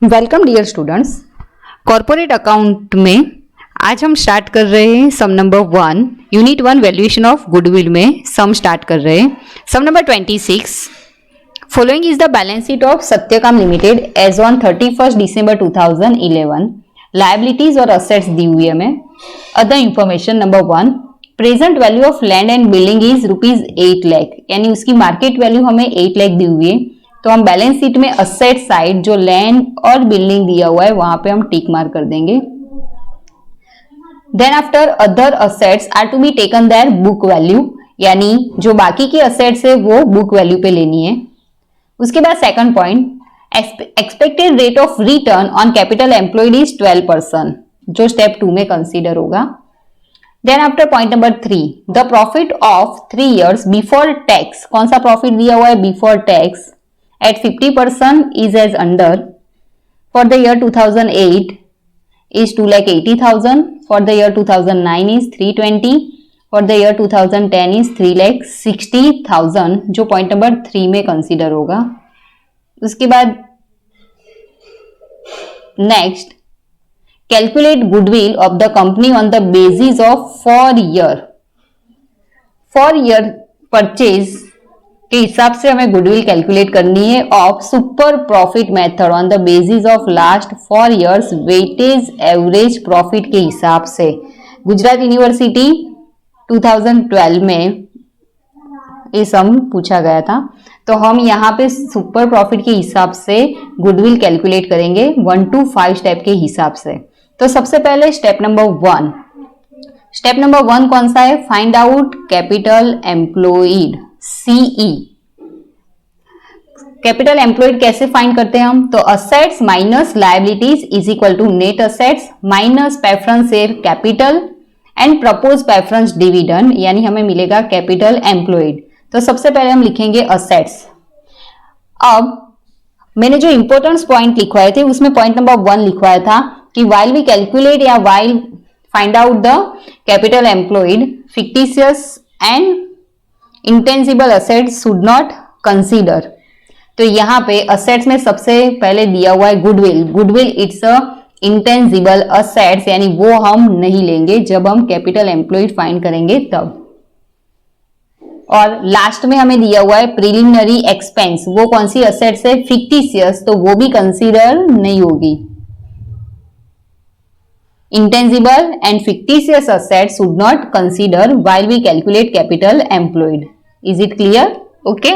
Welcome dear students. Corporate account में आज हम स्टार्ट कर रहे हैं sum number 1 unit 1 valuation of goodwill में सम स्टार्ट कर रहे हैं। Sum number 26, following is the balance sheet of Satyakam limited as on 31 December 2011। Liabilities और असेट्स दी हुई है हमें। Other information number 1, present value of land and building is ₹8 lakh, यानी उसकी मार्केट वैल्यू हमें 8 लाख दी हुई है। तो हम बैलेंस शीट में असेट साइड जो लैंड और बिल्डिंग दिया हुआ है वहां पे हम टिक मार्क कर देंगे। Then after other assets are to be taken their book value, यानी जो बाकी की असेट्स है वो बुक वैल्यू पे लेनी है। उसके बाद second point, expected rate of return on capital employed is 12%, जो स्टेप 2 में कंसीडर होगा। Then after point number 3, the profit of 3 years before tax, कौन सा प्रॉफिट दिया हुआ है before tax at 50% is as under. For the year 2008 is 2,80,000. For the year 2009 is 320. For the year 2010 is 3,60,000, जो point number 3 में consider होगा। उसके बाद next, calculate goodwill of the company on the basis of 4 year purchase के हिसाब से हमें goodwill calculate करनी है of super profit method on the basis of last 4 years weightage average profit के हिसाब से। गुजरात यूनिवर्सिटी 2012 में ये सम पूछा गया था, तो हम यहाँ पे सुपर प्रॉफिट के हिसाब से गुडविल कैलकुलेट करेंगे 1 to 5 स्टेप के हिसाब से। तो सबसे पहले स्टेप नंबर 1, स्टेप नंबर 1 कौन सा है? Find out capital employed, CE. Capital employed कैसे फाइंड करते हैं हम? तो assets minus liabilities is equal to net assets minus preference share capital and propose preference dividend, यानी हमें मिलेगा कैपिटल एम्प्लॉयड। तो सबसे पहले हम लिखेंगे असेट्स। अब मैंने जो इंपॉर्टेंस पॉइंट लिखवाए थे उसमें पॉइंट नंबर 1 लिखवाया था कि व्हाइल वी कैलकुलेट या while find out the capital employed, fictitious and intangible assets should not consider. तो यहाँ पे असेट्स में सबसे पहले दिया हुआ है goodwill. Goodwill it's a intangible assets, यानी वो हम नहीं लेंगे जब हम कैपिटल एम्प्लॉयड फाइंड करेंगे तब। और लास्ट में हमें दिया हुआ है प्रिलिमिनरी एक्सपेंस, वो कौन सी असेट्स है? फिक्टिशियस, तो वो भी कंसीडर नहीं होगी। Intangible and fictitious assets should not consider while we calculate capital employed. Is it clear? Okay.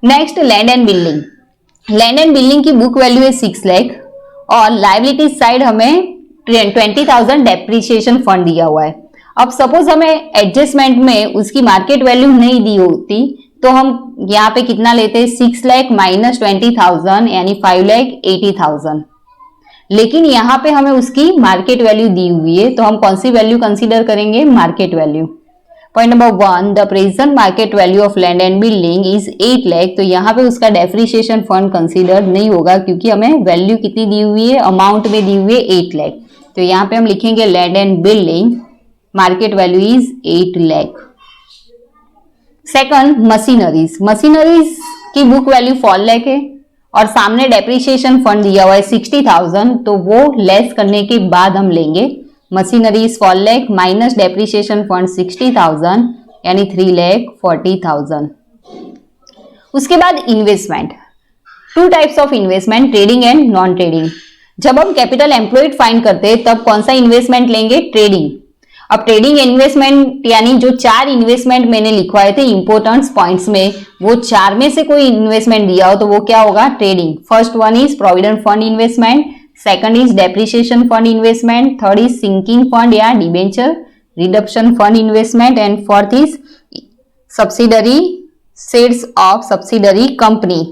Next, land and building. Land and building की बुक वैल्यू है 6 लाख और लायबिलिटी साइड हमें 20,000 डेप्रिसिएशन फंड दिया हुआ है। अब सपोज हमें एडजस्टमेंट में उसकी मार्केट वैल्यू नहीं दी होती तो हम यहाँ पे कितना लेते? 6 लाख माइनस 20,000 यानी 5,80,000। लेकिन यहाँ पे हमें उसकी मार्केट वैल्यू दी हुई है, तो हम कौन सी वैल्यू कंसीडर करेंगे? Market value. Point number 1, the present market value of land and building is 8 lakh, तो यहाँ पे उसका डेप्रिसिएशन फंड कंसीडर नहीं होगा क्योंकि हमें वैल्यू कितनी दी हुई है? अमाउंट में दी हुई है 8 लाख। तो यहाँ पे हम लिखेंगे land and building market value is 8 lakh. Second, machineries. Machineries की बुक वैल्यू 4 लाख है और सामने डेप्रिसिएशन फंड दिया हुआ है 60,000, तो वो लेस करने के बाद हम लेंगे machineries 4 lakh minus depreciation fund 60,000 यानी 3,40,000। उसके बाद investment. 2 types of investment, trading and non trading. जब हम कैपिटल एम्प्लॉयड फाइंड करते हैं तब कौन सा इन्वेस्टमेंट लेंगे? ट्रेडिंग। अब ट्रेडिंग इन्वेस्टमेंट यानी जो 4 इन्वेस्टमेंट मैंने लिखवाए थे इंपोर्टेंस पॉइंट्स में, वो 4 में से कोई इन्वेस्टमेंट दिया हो तो वो क्या होगा? Trading. First one is provident fund investment, second is depreciation fund investment, third is sinking fund या debenture redemption fund investment and fourth is subsidiary shares of subsidiary company.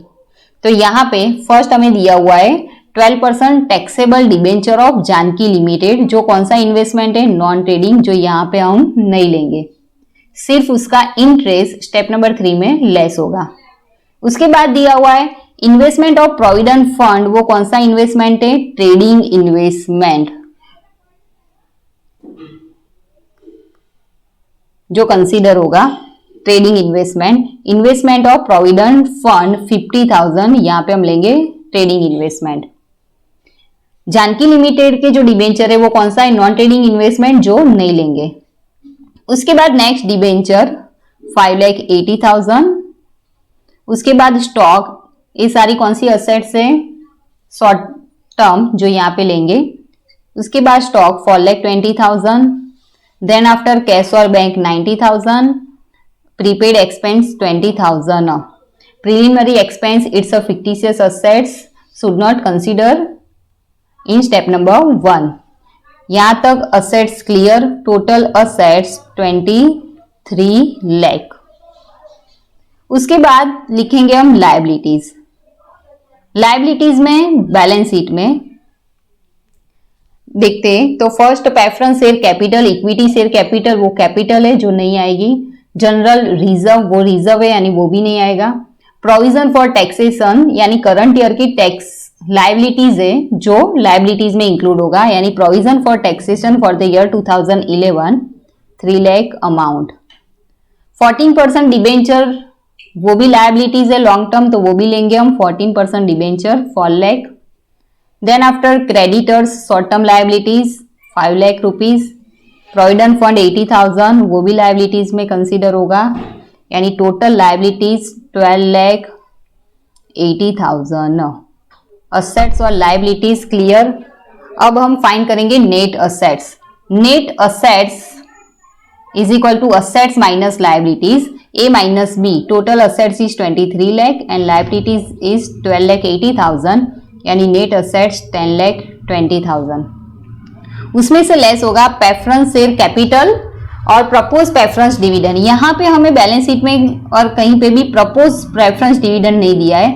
तो यहाँ पे फर्स्ट हमें दिया हुआ है 12% taxable debenture of Janaki limited, जो कौन सा इन्वेस्टमेंट है? नॉन ट्रेडिंग, जो यहाँ पे हम नहीं लेंगे, सिर्फ उसका इंटरेस्ट स्टेप नंबर 3 में लेस होगा। उसके बाद दिया हुआ है इन्वेस्टमेंट ऑफ प्रोविडेंट फंड, वो कौन सा इन्वेस्टमेंट है? ट्रेडिंग इन्वेस्टमेंट, जो कंसीडर होगा trading investment. Investment of provident fund 50,000, यहाँ पे हम लेंगे ट्रेडिंग इन्वेस्टमेंट। जानकी लिमिटेड के जो डिबेंचर है वो कौन सा है, नॉन ट्रेडिंग इन्वेस्टमेंट, जो नहीं लेंगे। उसके बाद नेक्स्ट डिबेंचर 5,80,000। उसके बाद स्टॉक, ये सारी कौन सी असेट्स है, शॉर्ट टर्म, जो यहाँ पे लेंगे। उसके बाद स्टॉक 4,20,000। देन आफ्टर कैश और bank 90,000। Prepaid expense 20,000। Preliminary expense, it's a fictitious assets, should not consider in step number 1। यहां तक assets clear. Total assets 23 lakh. उसके बाद लिखेंगे हम लायबिलिटीज। लायबिलिटीज में बैलेंस शीट में देखते हैं तो first preference share capital, equity share capital, वो कैपिटल है जो नहीं आएगी। जनरल रिजर्व, वो रिजर्व है यानी वो भी नहीं आएगा। प्रोविजन फॉर टैक्सेशन यानी करंट ईयर की टैक्स लायबिलिटीज है जो लायबिलिटीज में इंक्लूड होगा, यानी provision for taxation for the year 2011 3 lakh amount. 14% debenture, वो भी लायबिलिटीज है लॉन्ग टर्म, तो वो भी लेंगे हम 14% debenture 4 lakh. Then after creditors short term liabilities 5 lakh rupees. Provident fund 80,000, वो भी लायबिलिटीज में कंसीडर होगा, यानी टोटल लायबिलिटीज 12,80,000। असेट्स और लायबिलिटीज क्लियर। अब हम फाइंड करेंगे net assets. Net assets is equal to assets minus liabilities, A minus B. Total assets is 23 lakh and liabilities is 12,80,000, यानी नेट असेट्स 10,20,000। उसमें से लेस होगा प्रेफरेंस शेयर कैपिटल और propose preference dividend. यहाँ पे हमें बैलेंस शीट में और कहीं पे भी प्रपोज प्रेफरेंस डिविडेंड नहीं दिया है,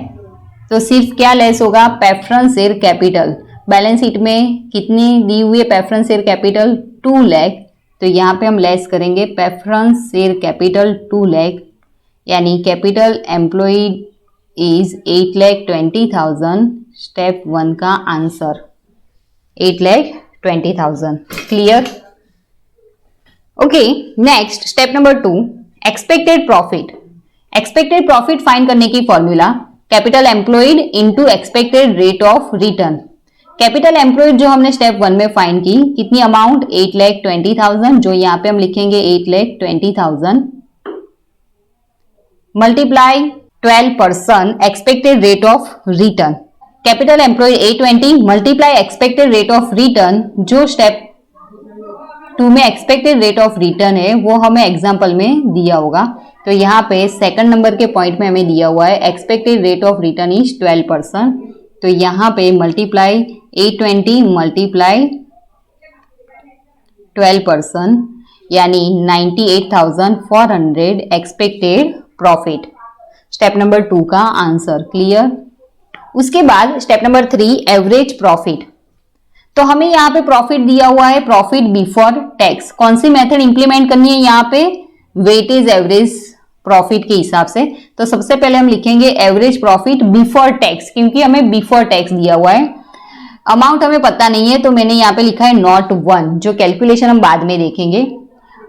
तो सिर्फ क्या लेस होगा, preference share capital. Balance sheet में कितनी दी हुई है प्रेफरेंस शेयर कैपिटल, 2 लाख, तो यहाँ पे हम लेस करेंगे प्रेफरेंस शेयर कैपिटल 2 लाख, यानी कैपिटल एम्प्लॉयड इज 8,20,000। स्टेप 1 का answer 8,20,000। Clear? Okay, next step number 2, expected profit. Expected profit find करने की formula capital employed into expected rate of return. Capital employed जो हमने स्टेप 1 में फाइंड की, कितनी अमाउंट, 8,20,000, जो यहाँ पे हम लिखेंगे 8,20,000 multiply 12% expected rate of return. Capital employed 820 multiply expected rate of return, जो स्टेप 2 में एक्सपेक्टेड रेट ऑफ रिटर्न है वो हमें एग्जाम्पल में दिया होगा। तो यहाँ पे सेकंड नंबर के पॉइंट में हमें दिया हुआ है expected rate of return is 12%, तो यहाँ पे मल्टीप्लाई 820 मल्टीप्लाई 12%, यानी 98,400 एक्सपेक्टेड प्रॉफिट। स्टेप नंबर 2 का आंसर क्लियर। उसके बाद स्टेप नंबर 3, एवरेज प्रॉफिट। तो हमें यहाँ पे प्रॉफिट दिया हुआ है प्रॉफिट बिफोर टैक्स। कौन सी मेथड इंप्लीमेंट करनी है यहाँ पे, वेटेज एवरेज प्रॉफिट के हिसाब से। तो सबसे पहले हम लिखेंगे एवरेज प्रॉफिट बिफोर टैक्स, क्योंकि हमें बिफोर टैक्स दिया हुआ है। अमाउंट हमें पता नहीं है तो मैंने यहाँ पे लिखा है नॉट 1, जो कैलकुलेशन हम बाद में देखेंगे।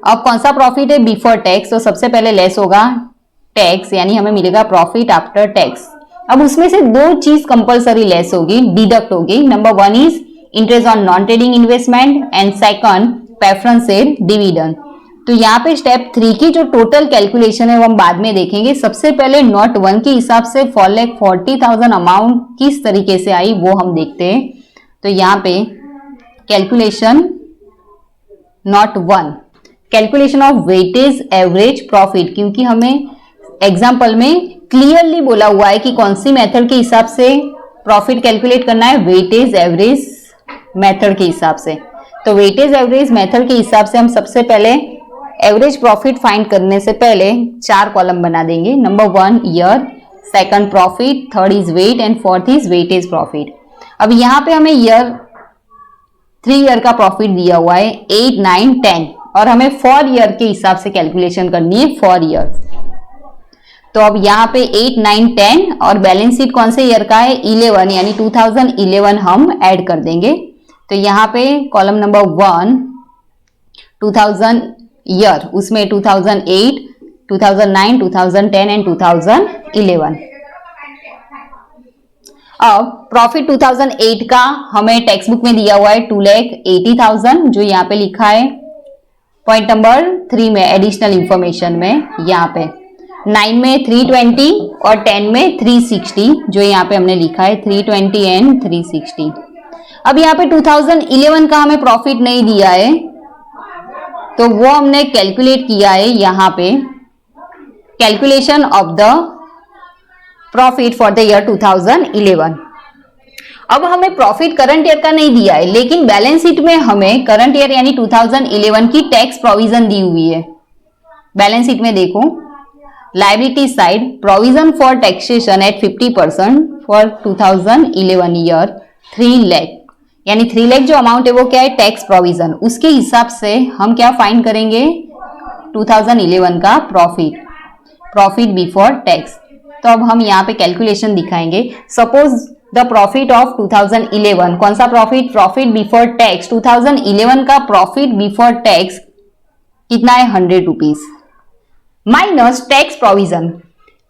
अब कौन सा प्रॉफिट है, बिफोर टैक्स, तो सबसे पहले लेस होगा टैक्स, यानी हमें मिलेगा प्रॉफिट आफ्टर टैक्स। अब उसमें से 2 चीज कंपलसरी लेस होगी, डिडक्ट होगी। Number 1 is interest on non trading investment and second preference share dividend. तो यहाँ पे स्टेप 3 की जो टोटल कैलकुलेशन है वो हम बाद में देखेंगे। सबसे पहले नॉट 1 के हिसाब से 4,40,000 अमाउंट किस तरीके से आई वो हम देखते हैं। तो यहाँ पे calculation not 1, calculation of weightage average profit, क्योंकि हमें एग्जाम्पल में क्लियरली बोला हुआ है कि कौन सी मेथड के हिसाब से प्रॉफिट कैलकुलेट करना है, वेटेज एवरेज मेथड के हिसाब से। तो वेटेज एवरेज मेथड के हिसाब से हम सबसे पहले एवरेज प्रॉफिट फाइंड करने से पहले 4 कॉलम बना देंगे। Number 1 year, second profit, third is weight and fourth is weightage profit. अब यहाँ पे हमें ईयर 3 ईयर का प्रॉफिट दिया हुआ है 8, 9, 10 और हमें 4 ईयर के हिसाब से कैलकुलेशन करनी है 4 ईयर। तो अब यहाँ पे 8, 9, 10 और बैलेंस शीट कौन से ईयर का है 11, यानी 2011 हम ऐड कर देंगे। तो यहाँ पे कॉलम नंबर 1 2000 ईयर, उसमें 2008, 2009, 2010 एंड 2011। अब प्रॉफिट 2008 का हमें टेक्स्ट बुक में दिया हुआ है 2,80,000 जो यहाँ पे लिखा है पॉइंट नंबर 3 में एडिशनल इंफॉर्मेशन में, यहाँ पे 9 में 320 और 10 में 360 जो यहाँ पे हमने लिखा है 320 एंड 360। अब यहाँ पे 2011 का हमें प्रॉफिट नहीं दिया है तो वो हमने कैलकुलेट किया है यहाँ पे, calculation of the profit for the year 2011। अब हमें प्रॉफिट करंट ईयर का नहीं दिया है लेकिन बैलेंस शीट में हमें करंट ईयर यानी 2011 की टैक्स प्रोविजन दी हुई है। बैलेंस शीट में देखो, liability side provision for taxation at 50% for 2011 year 3 lakh, यानी 3 लाख जो अमाउंट है वो क्या है, टैक्स प्रोविजन। उसके हिसाब से हम क्या फाइंड करेंगे, 2011 का प्रॉफिट बिफोर टैक्स। तो अब हम यहाँ पे कैलकुलेशन दिखाएंगे। सपोज द प्रॉफिट ऑफ 2011, कौन सा प्रॉफिट बिफोर टैक्स, 2011 का प्रॉफिट बिफोर टैक्स कितना है, 100 रुपीज माइनस टैक्स प्रोविजन।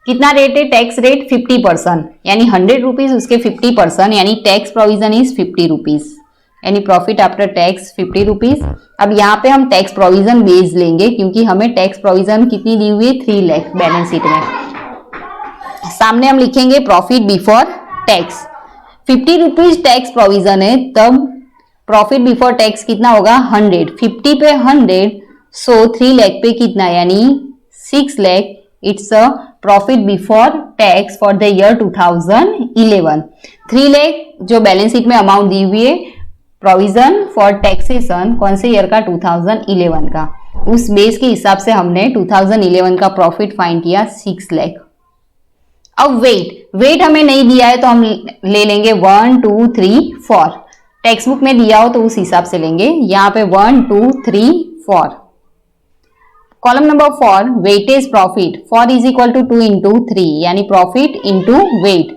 कितना रेट है, टैक्स रेट 50%, यानी 100 रुपीज उसके 50%, यानी टैक्स प्रोविजन इज 50 रुपीज, यानी प्रॉफिट आफ्टर टैक्स 50 रुपीज। अब यहाँ पे हम टैक्स प्रोविजन बेस लेंगे क्योंकि हमें टैक्स प्रोविजन कितनी दी हुई है, 3 लाख बैलेंस शीट में। सामने हम लिखेंगे profit before tax, 50 rupees tax provision है, तब प्रॉफिट बिफोर टैक्स कितना होगा, 100, 50 पे 100, सो 3 लाख पे कितना, यानी 6 lakh. It's a profit before tax for the year 2011। 3 lakh जो बैलेंस शीट में अमाउंट दी हुई है प्रोविजन फॉर टैक्सेशन, कौन से ईयर का, 2011 का। उस बेस के हिसाब से हमने 2011 का प्रॉफिट फाइंड किया 6 लाख। अब वेट हमें नहीं दिया है तो हम ले लेंगे 1 2 3 4, टेक्स्ट बुक में दिया हो तो उस हिसाब से लेंगे। यहाँ पे 1 2 3 4। Column number 4 weightage profit, 4 is equal to 2 into 3, यानी profit into weight.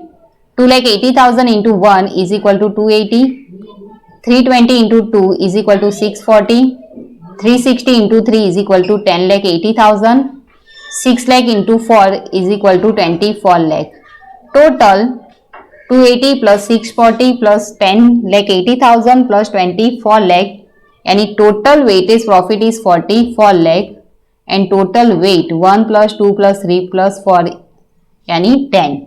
2,80,000 into 1 is equal to 280, 320 into 2 is equal to 640, 360 into 3 is equal to 10,80,000, 6 lakh into 4 is equal to 24 lakh. Total 280 plus 640 plus 10,80,000 plus 24 lakh, यानी total weightage profit is 44 lakh and total weight 1 plus 2 plus 3 plus 4 यानी 10।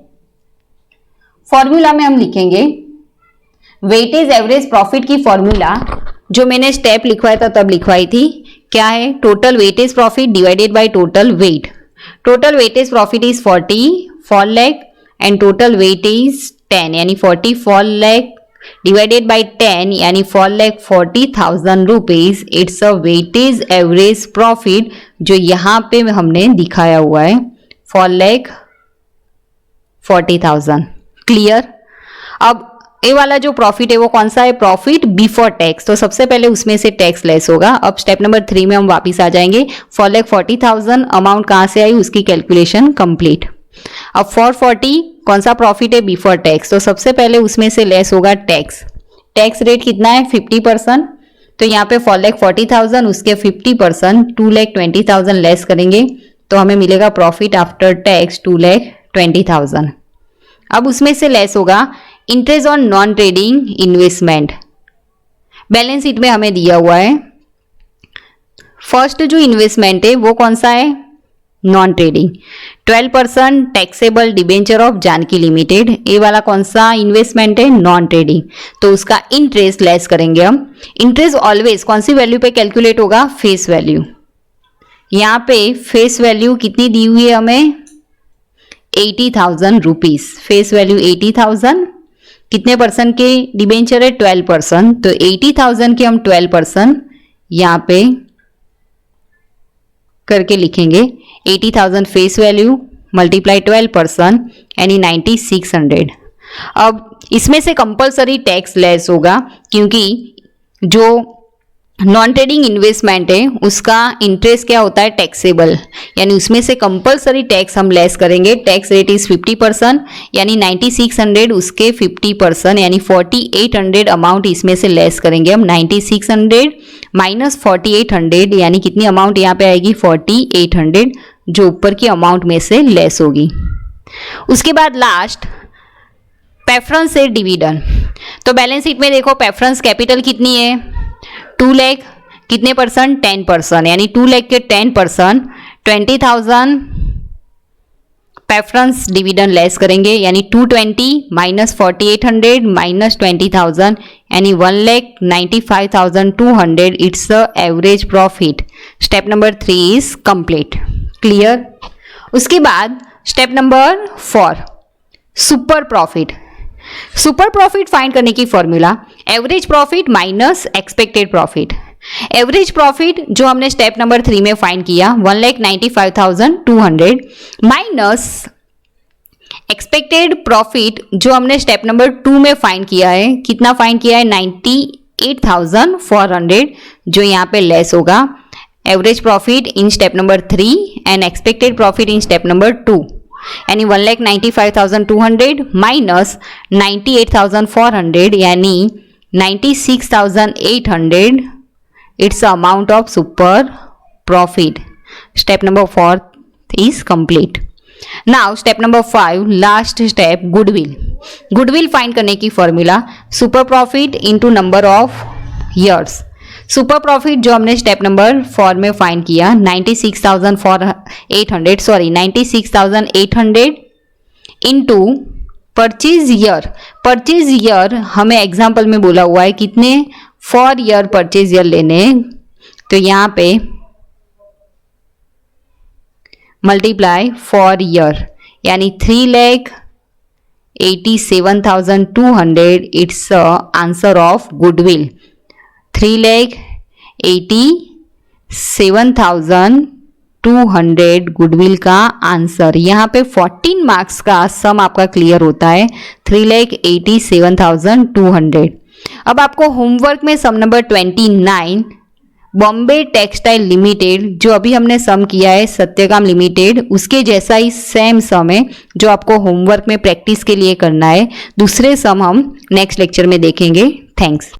Formula में हम लिखेंगे weightage average profit की formula जो मैंने step लिखवाया था तब लिखवाई थी, क्या है, total weightage profit divided by total weight. Total weightage profit is 44 lakh and total wait is 10, यानी 44 लाख डिवाइडेड बाय 10 यानी 4,40,000 rupees. It's a weightage average profit जो यहाँ पे हमने दिखाया हुआ है 4,40,000। क्लियर। अब ए वाला जो प्रॉफिट है वो कौन सा है, प्रॉफिट बिफोर टैक्स, तो सबसे पहले उसमें से टैक्स लेस होगा। अब स्टेप नंबर 3 में हम वापिस आ जाएंगे। 4,40,000 अमाउंट कहां से आई, उसकी कैलकुलेशन कंप्लीट। अब 440 कौन सा प्रॉफिट है, बिफोर टैक्स, तो सबसे पहले उसमें से लेस होगा टैक्स। टैक्स रेट कितना है, 50%, तो यहाँ पे 4,40,000 उसके 50% 2,20,000 लेस करेंगे तो हमें मिलेगा प्रॉफिट आफ्टर टैक्स 2,20,000। अब उसमें से लेस होगा interest on non trading investment. Balance sheet में हमें दिया हुआ है फर्स्ट जो इन्वेस्टमेंट है वो कौन सा है, non trading, 12% taxable debenture of Janaki limited. ये वाला कौन सा इन्वेस्टमेंट है, नॉन ट्रेडिंग, तो उसका इंटरेस्ट लेस करेंगे हम। इंटरेस्ट ऑलवेज कौन सी वैल्यू पे कैलकुलेट होगा, फेस वैल्यू। यहाँ पे फेस वैल्यू कितनी दी हुई है हमें, 80,000 रुपीज। फेस वैल्यू 80,000, कितने परसेंट के डिबेंचर है, 12%, तो 80,000 के हम 12% यहाँ पे करके लिखेंगे। 80,000 फेस वैल्यू मल्टीप्लाई 12% यानी 9,600। अब इसमें से कंपलसरी टैक्स लेस होगा क्योंकि जो नॉन ट्रेडिंग इन्वेस्टमेंट है उसका इंटरेस्ट क्या होता है, टैक्सेबल, यानी उसमें से कंपलसरी टैक्स हम लेस करेंगे। टैक्स रेट इज 50%, यानी 9,600 उसके 50% यानी 4,800 अमाउंट इसमें से लेस करेंगे हम। 9,600 माइनस 4,800 यानी कितनी अमाउंट यहाँ पे आएगी, 4,800, जो ऊपर की अमाउंट में से लेस होगी। उसके बाद लास्ट प्रेफरेंस से डिविडेंड। तो बैलेंस शीट में देखो प्रेफरेंस कैपिटल कितनी है 2 लाख, कितने परसेंट 10%, यानी 2 लाख के 10% 20,000 प्रेफरेंस डिविडेंड लेस करेंगे, यानी 220 माइनस 4800 माइनस 20,000 यानी 1,95,200 it's the average profit. Step number 3 is complete. Clear. उसके बाद step number 4 super profit. Super profit find करने की formula average profit minus expected profit. Average profit जो हमने स्टेप नंबर 3 में फाइंड किया 1,95,200 माइनस एक्सपेक्टेड प्रॉफिट जो हमने स्टेप नंबर 2 में फाइंड किया है, कितना फाइंड किया है 98,400, जो यहाँ पे लेस होगा average profit in step number 3 and expected profit in step number 2, यानी 1,95,200 माइनस 98,400 यानी 96,800 it's amount of super profit. Step number 4 is complete. Now step number 5 last step goodwill. Goodwill find करने की formula super profit into number of years. Super profit जो हमने step number 4 में find किया 96,800 into purchase year. Purchase year हमें example में बोला हुआ है कितने 4 ईयर परचेज ईयर लेने, तो यहाँ पे मल्टीप्लाई 4 ईयर यानी 3,87,200 it's answer of goodwill. 3,87,200 goodwill का आंसर। यहाँ पे 14 मार्क्स का सम आपका क्लियर होता है 3,87,200। अब आपको होमवर्क में सम नंबर 29 बॉम्बे टेक्सटाइल लिमिटेड जो अभी हमने सम किया है सत्यकाम लिमिटेड उसके जैसा ही सेम सम है जो आपको होमवर्क में प्रैक्टिस के लिए करना है। दूसरे सम हम नेक्स्ट लेक्चर में देखेंगे। थैंक्स।